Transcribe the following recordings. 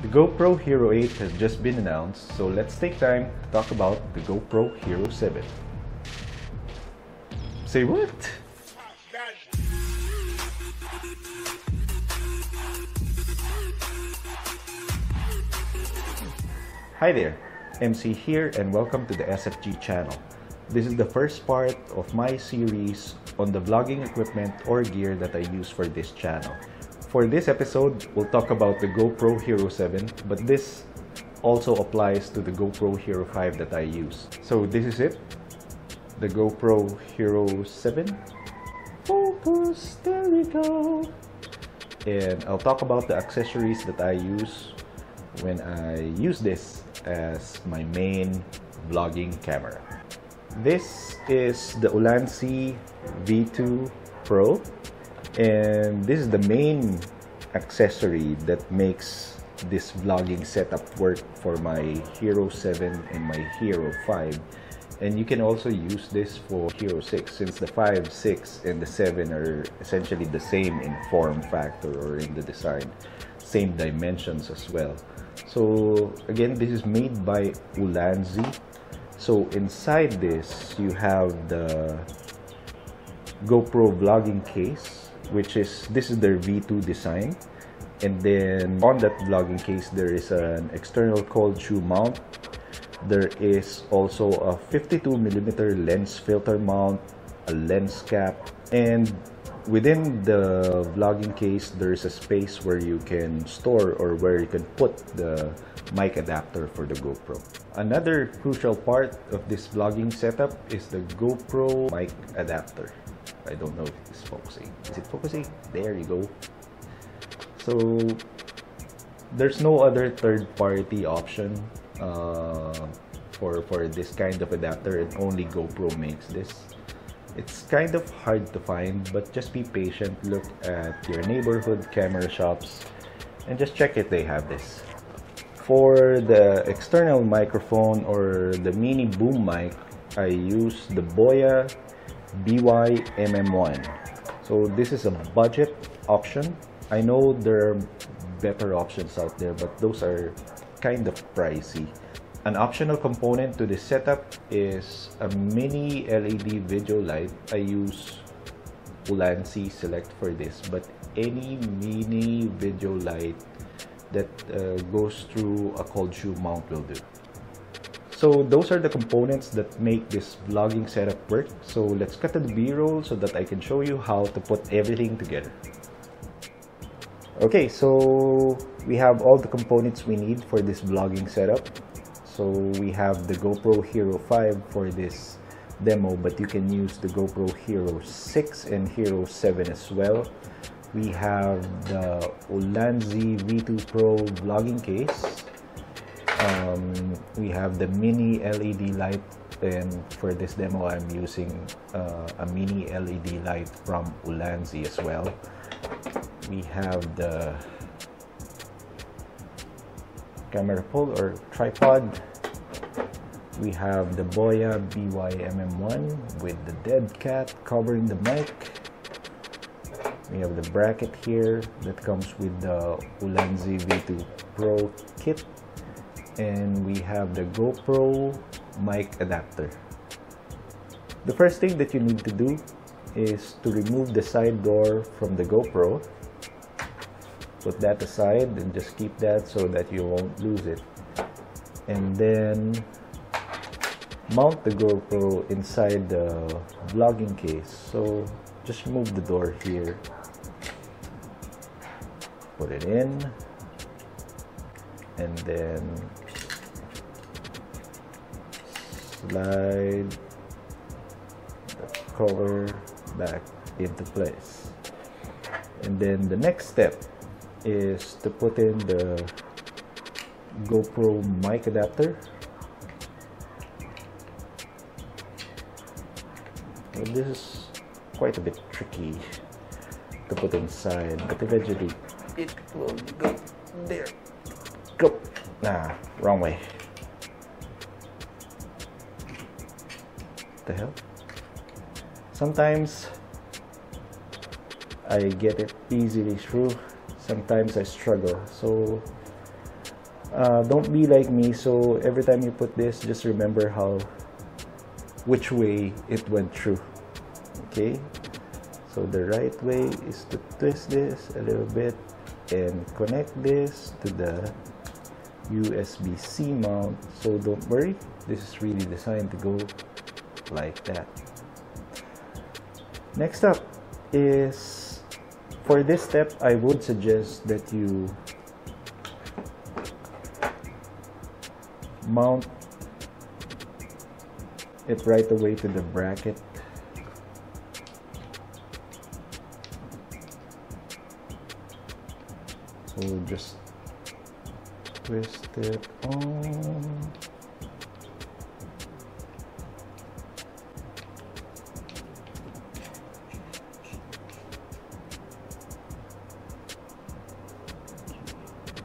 The GoPro Hero 8 has just been announced, so let's take time to talk about the GoPro Hero 7. Say what? Hi there, MC here and welcome to the SFG channel. This is the first part of my series on the vlogging equipment or gear that I use for this channel. For this episode, we'll talk about the GoPro Hero 7, but this also applies to the GoPro Hero 5 that I use. So this is it, the GoPro Hero 7. Focus, there we go. And I'll talk about the accessories that I use when I use this as my main vlogging camera. This is the Ulanzi V2 Pro, and this is the main accessory that makes this vlogging setup work for my Hero 7 and my Hero 5. And you can also use this for Hero 6, since the 5, 6, and the 7 are essentially the same in form factor or in the design, same dimensions as well. So again, this is made by Ulanzi. So inside this, you have the GoPro vlogging case, which is, this is their V2 design. And then on that vlogging case, there is an external cold shoe mount. There is also a 52mm lens filter mount, a lens cap, and within the vlogging case, there is a space where you can store or where you can put the mic adapter for the GoPro. Another crucial part of this vlogging setup is the GoPro mic adapter. I don't know if it's focusing. Is it focusing? There you go. So there's no other third-party option for this kind of adapter, and only GoPro makes this. It's kind of hard to find, but just be patient. Look at your neighborhood camera shops and just check if they have this. For the external microphone or the mini boom mic, I use the Boya BY-MM1. So this is a budget option. I know there are better options out there, but those are kind of pricey. An optional component to this setup is a mini LED video light. I use Ulanzi Select for this, but any mini video light that goes through a cold shoe mount will do. So those are the components that make this vlogging setup work. So let's cut to the B-roll so that I can show you how to put everything together. Okay, so we have all the components we need for this vlogging setup. So we have the GoPro Hero 5 for this demo, but you can use the GoPro Hero 6 and Hero 7 as well. We have the Ulanzi V2 Pro vlogging case. We have the mini LED light, and for this demo I'm using a mini LED light from Ulanzi as well. We have the camera pole or tripod. We have the Boya BY-MM1 with the dead cat covering the mic. We have the bracket here that comes with the Ulanzi V2 Pro kit. And we have the GoPro mic adapter. The first thing that you need to do is to remove the side door from the GoPro. Put that aside and just keep that so that you won't lose it. And then mount the GoPro inside the vlogging case. So just move the door here, put it in, and then slide the cover back into place. And then the next step is to put in the GoPro mic adapter. Well, this is quite a bit tricky to put inside, but eventually it will go there. Go! Nah, wrong way. What the hell? Sometimes I get it easily through, sometimes I struggle. So Don't be like me, so every time you put this, just remember which way it went through. Okay, so the right way is to twist this a little bit and connect this to the USB-C mount. So don't worry, this is really designed to go like that. Next up is, for this step, I would suggest that you mount it right away to the bracket. So just twist it on.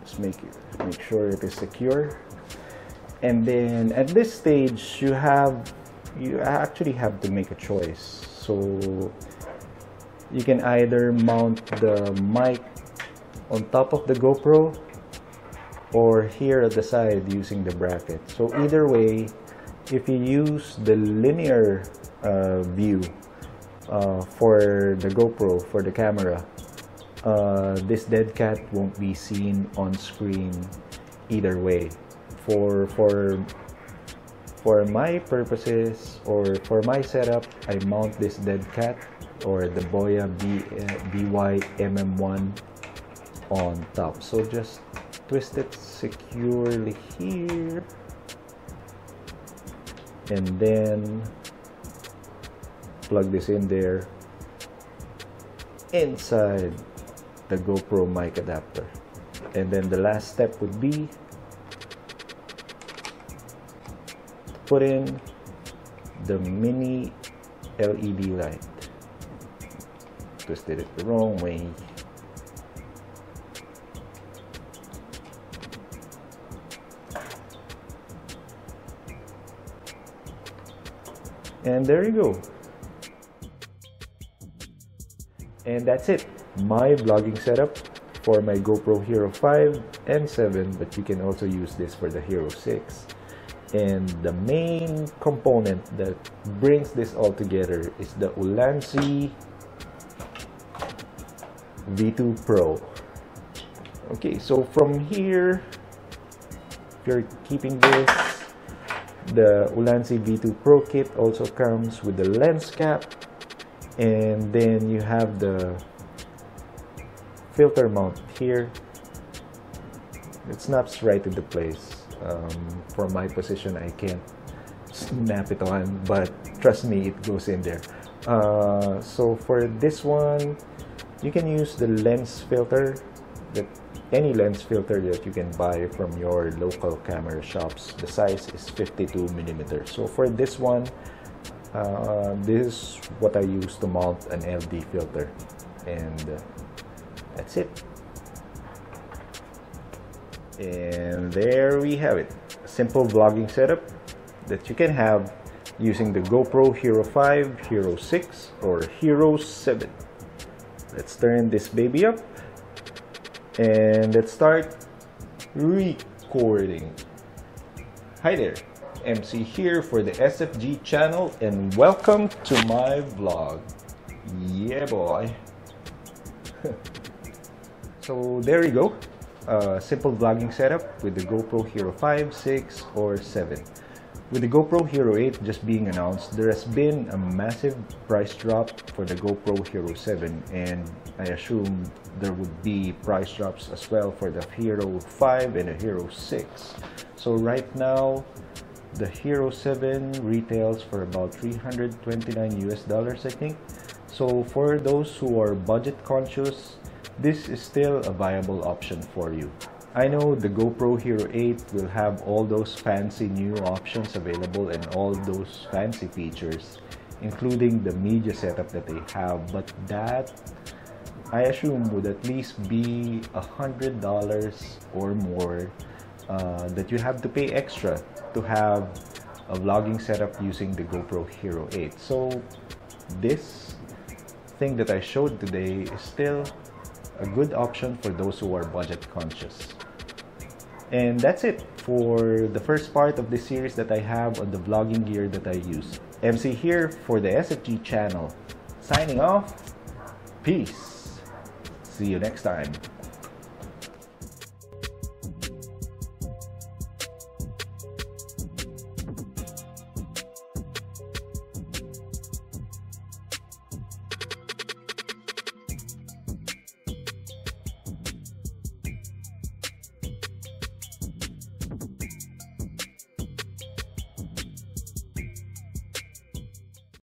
Just make sure it is secure. And then at this stage, you actually have to make a choice. So you can either mount the mic on top of the GoPro or here at the side using the bracket. So either way, if you use the linear view for the GoPro, for the camera, this dead cat won't be seen on screen either way. For my purposes, or for my setup, I mount this dead cat or the Boya BY-MM1 on top. So just twist it securely here and then plug this in there inside the GoPro mic adapter. And then the last step would be to put in the mini LED light. Twisted it the wrong way. And there you go. And that's it. My vlogging setup for my GoPro Hero 5 and 7, but you can also use this for the Hero 6. And the main component that brings this all together is the Ulanzi V2 Pro. Okay, so from here, if you're keeping this, the Ulanzi V2 Pro kit also comes with the lens cap, and then you have the filter mount here. It snaps right into place. From my position, I can't snap it on, but trust me, it goes in there. So for this one, you can use the lens filter, any lens filter that you can buy from your local camera shops. The size is 52mm. So for this one, this is what I use to mount an LD filter, and that's it. And there we have it, a simple vlogging setup that you can have using the GoPro Hero 5, Hero 6, or Hero 7. Let's turn this baby up and let's start recording. Hi there, MC here for the SFG channel, and welcome to my vlog. Yeah boy. So there you go. Simple vlogging setup with the GoPro Hero 5, 6, or 7. With the GoPro Hero 8 just being announced, there has been a massive price drop for the GoPro Hero 7, and I assume there would be price drops as well for the Hero 5 and the Hero 6. So right now, the Hero 7 retails for about $329 I think. So for those who are budget conscious, this is still a viable option for you. I know the GoPro Hero 8 will have all those fancy new options available and all those fancy features, including the media setup that they have, but that I assume would at least be $100 or more that you have to pay extra to have a vlogging setup using the GoPro Hero 8. So this thing that I showed today is still a good option for those who are budget conscious. And that's it for the first part of this series that I have on the vlogging gear that I use. MC here for the SFG channel. Signing off. Peace. See you next time.